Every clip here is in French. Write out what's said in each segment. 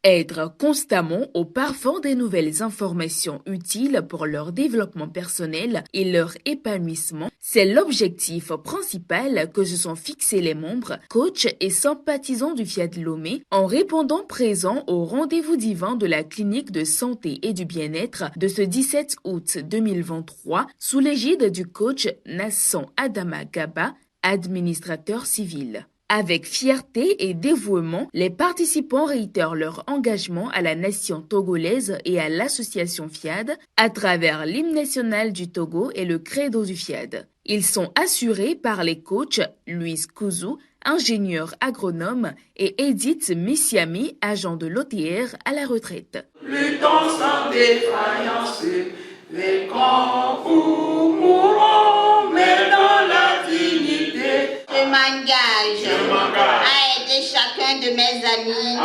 Être constamment au parfum des nouvelles informations utiles pour leur développement personnel et leur épanouissement, c'est l'objectif principal que se sont fixés les membres, coachs et sympathisants du Fiat Lomé en répondant présent au rendez-vous divin de la clinique de santé et du bien-être de ce 17 août 2023 sous l'égide du coach Nassan Adama Gaba, administrateur civil. Avec fierté et dévouement, les participants réitèrent leur engagement à la nation togolaise et à l'association FIAD à travers l'hymne national du Togo et le credo du FIAD. Ils sont assurés par les coachs Louise Kouzou, ingénieur agronome, et Edith Missiami, agent de l'OTR à la retraite. Luttons sans défaillance, les camps où mourront, mais dans la dignité. Je m'engage à aider chacun de mes amis.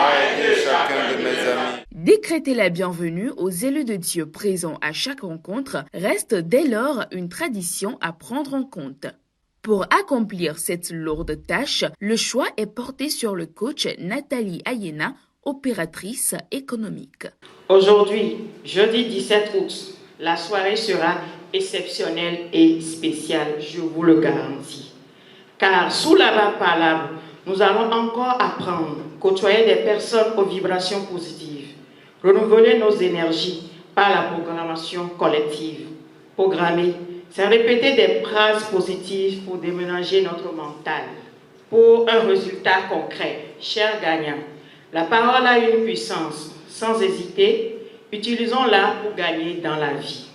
Décréter la bienvenue aux élus de Dieu présents à chaque rencontre reste dès lors une tradition à prendre en compte. Pour accomplir cette lourde tâche, le choix est porté sur le coach Nathalie Ayena, opératrice économique. Aujourd'hui, jeudi 17 août, la soirée sera exceptionnelle et spéciale, je vous le garantis. Car sous la bas palabre, nous allons encore apprendre, côtoyer des personnes aux vibrations positives, renouveler nos énergies par la programmation collective. Programmer, c'est répéter des phrases positives pour déménager notre mental. Pour un résultat concret, chers gagnants, la parole a une puissance. Sans hésiter, utilisons-la pour gagner dans la vie.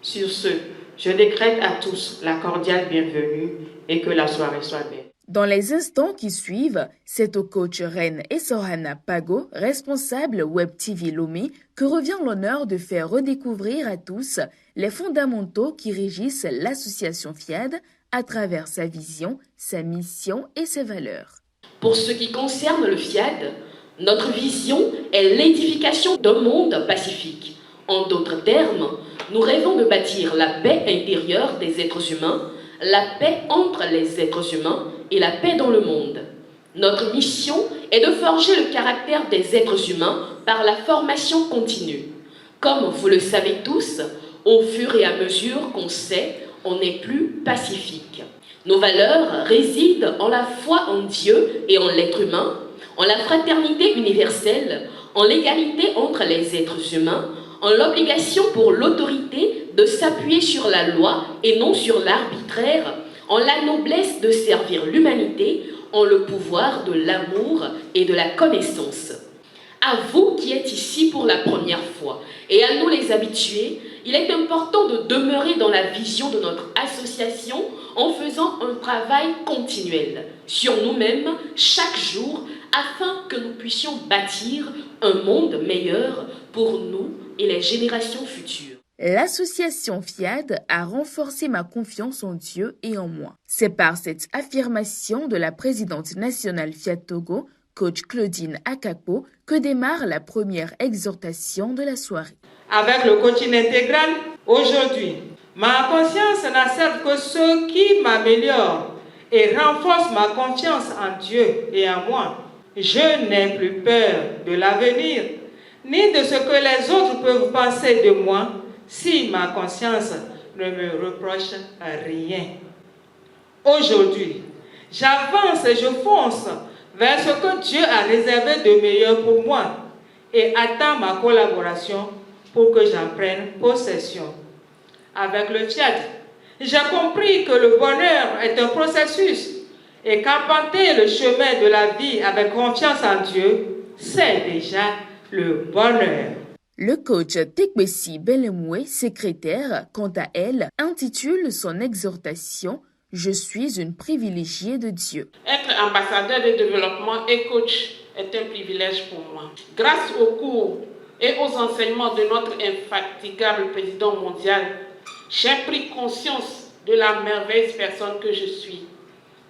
Sur ce, je décrète à tous la cordiale bienvenue et que la soirée soit belle. Dans les instants qui suivent, c'est au coach Ren Essorhana Pago, responsable Web TV Lomé, que revient l'honneur de faire redécouvrir à tous les fondamentaux qui régissent l'association FIAD à travers sa vision, sa mission et ses valeurs. Pour ce qui concerne le FIAD, notre vision est l'édification d'un monde pacifique. En d'autres termes, nous rêvons de bâtir la paix intérieure des êtres humains, la paix entre les êtres humains et la paix dans le monde. Notre mission est de forger le caractère des êtres humains par la formation continue. Comme vous le savez tous, au fur et à mesure qu'on sait, on est plus pacifique. Nos valeurs résident en la foi en Dieu et en l'être humain, en la fraternité universelle, en l'égalité entre les êtres humains, en l'obligation pour l'autorité de s'appuyer sur la loi et non sur l'arbitraire, en la noblesse de servir l'humanité, en le pouvoir de l'amour et de la connaissance. À vous qui êtes ici pour la première fois et à nous les habitués, il est important de demeurer dans la vision de notre association en faisant un travail continuel sur nous-mêmes chaque jour afin que nous puissions bâtir un monde meilleur pour nous et les générations futures. L'association FIAD a renforcé ma confiance en Dieu et en moi. C'est par cette affirmation de la présidente nationale FIAD Togo, coach Claudine Akapo, que démarre la première exhortation de la soirée. Avec le coaching intégral, aujourd'hui, ma conscience n'accepte que ce qui m'améliore et renforce ma confiance en Dieu et en moi. Je n'ai plus peur de l'avenir, ni de ce que les autres peuvent penser de moi si ma conscience ne me reproche rien. Aujourd'hui, j'avance et je fonce vers ce que Dieu a réservé de meilleur pour moi et attend ma collaboration pour que j'en prenne possession. Avec le FIAD, j'ai compris que le bonheur est un processus et qu'arpenter le chemin de la vie avec confiance en Dieu, c'est déjà le bonheur. Le coach Tekwesi Belemwe, secrétaire, quant à elle, intitule son exhortation « Je suis une privilégiée de Dieu ». Être ambassadeur de développement et coach est un privilège pour moi. Grâce aux cours et aux enseignements de notre infatigable président mondial, j'ai pris conscience de la merveilleuse personne que je suis.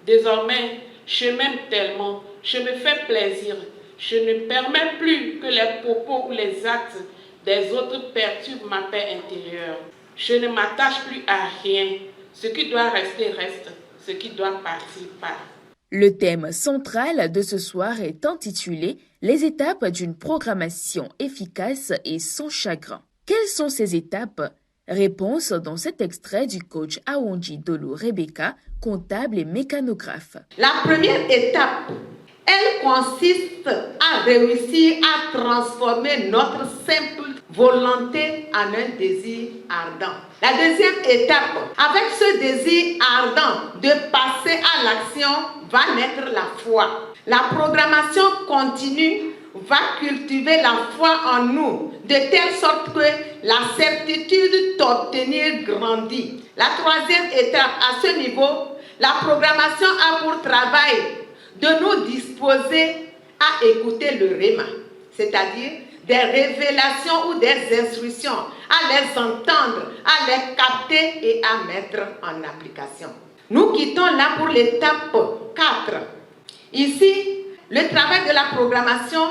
Désormais, je m'aime tellement, je me fais plaisir. Je ne permets plus que les propos ou les actes des autres perturbent ma paix intérieure. Je ne m'attache plus à rien. Ce qui doit rester, reste. Ce qui doit partir, part. Le thème central de ce soir est intitulé « Les étapes d'une programmation efficace et sans chagrin ». Quelles sont ces étapes? Réponse dans cet extrait du coach Awonji Dolo Rebecca, comptable et mécanographe. La première étape, elle consiste à réussir à transformer notre simple volonté en un désir ardent. La deuxième étape, avec ce désir ardent de passer à l'action, va naître la foi. La programmation continue va cultiver la foi en nous, de telle sorte que la certitude d'obtenir grandit. La troisième étape, à ce niveau, la programmation a pour travail de nous disposer à écouter le Réma, c'est-à-dire des révélations ou des instructions, à les entendre, à les capter et à mettre en application. Nous quittons là pour l'étape 4. Ici, le travail de la programmation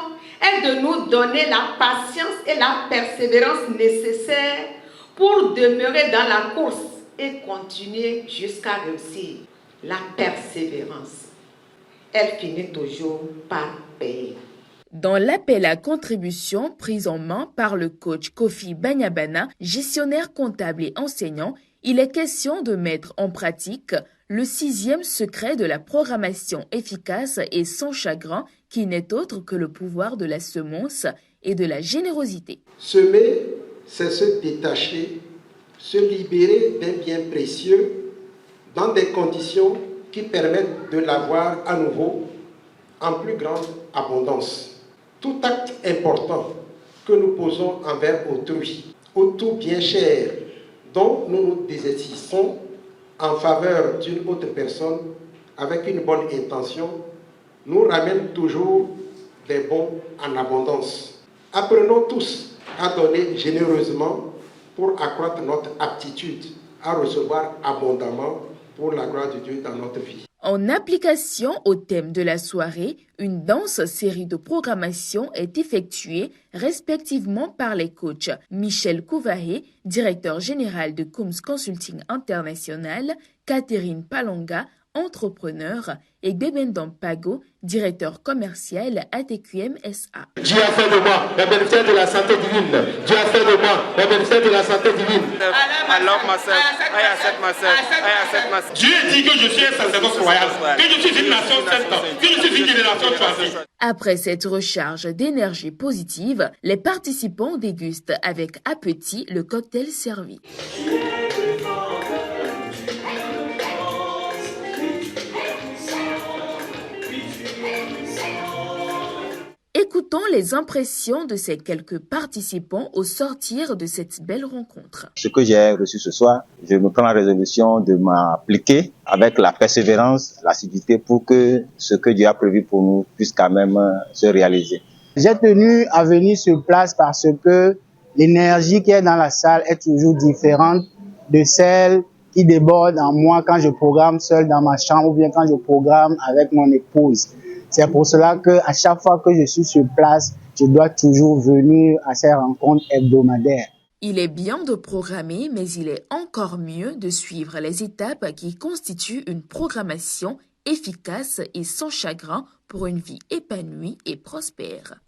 est de nous donner la patience et la persévérance nécessaires pour demeurer dans la course et continuer jusqu'à réussir. La persévérance, elle finit toujours par payer. Dans l'appel à contribution pris en main par le coach Kofi Banyabana, gestionnaire comptable et enseignant, il est question de mettre en pratique le 6e secret de la programmation efficace et sans chagrin, qui n'est autre que le pouvoir de la semence et de la générosité. Semer, c'est se détacher, se libérer d'un bien précieux dans des conditions qui permettent de l'avoir à nouveau en plus grande abondance. Tout acte important que nous posons envers autrui, ou tout bien cher dont nous nous désistons en faveur d'une autre personne avec une bonne intention, nous ramène toujours des bons en abondance. Apprenons tous à donner généreusement pour accroître notre aptitude à recevoir abondamment pour la gloire de Dieu dans notre vie. En application au thème de la soirée, une dense série de programmation est effectuée respectivement par les coachs Michel Kouvahe, directeur général de Coombs Consulting International, Catherine Palonga, entrepreneur, et Bebendam Pago, directeur commercial ATQM SA. Dieu a fait de moi le bénéficiaire de la santé divine. Dieu a fait de moi le bénéficiaire de la santé divine. I love myself. I accept myself. I accept myself. Dieu dit que je suis un sacerdoce royal, que je suis une nation sainte, que je suis une génération choisie. Après cette recharge d'énergie positive, les participants dégustent avec appétit le cocktail servi. Écoutons les impressions de ces quelques participants au sortir de cette belle rencontre. Ce que j'ai reçu ce soir, je me prends la résolution de m'appliquer avec la persévérance, l'assiduité pour que ce que Dieu a prévu pour nous puisse quand même se réaliser. J'ai tenu à venir sur place parce que l'énergie qui est dans la salle est toujours différente de celle qui déborde en moi quand je programme seul dans ma chambre ou bien quand je programme avec mon épouse. C'est pour cela qu'à chaque fois que je suis sur place, je dois toujours venir à ces rencontres hebdomadaires. Il est bien de programmer, mais il est encore mieux de suivre les étapes qui constituent une programmation efficace et sans chagrin pour une vie épanouie et prospère.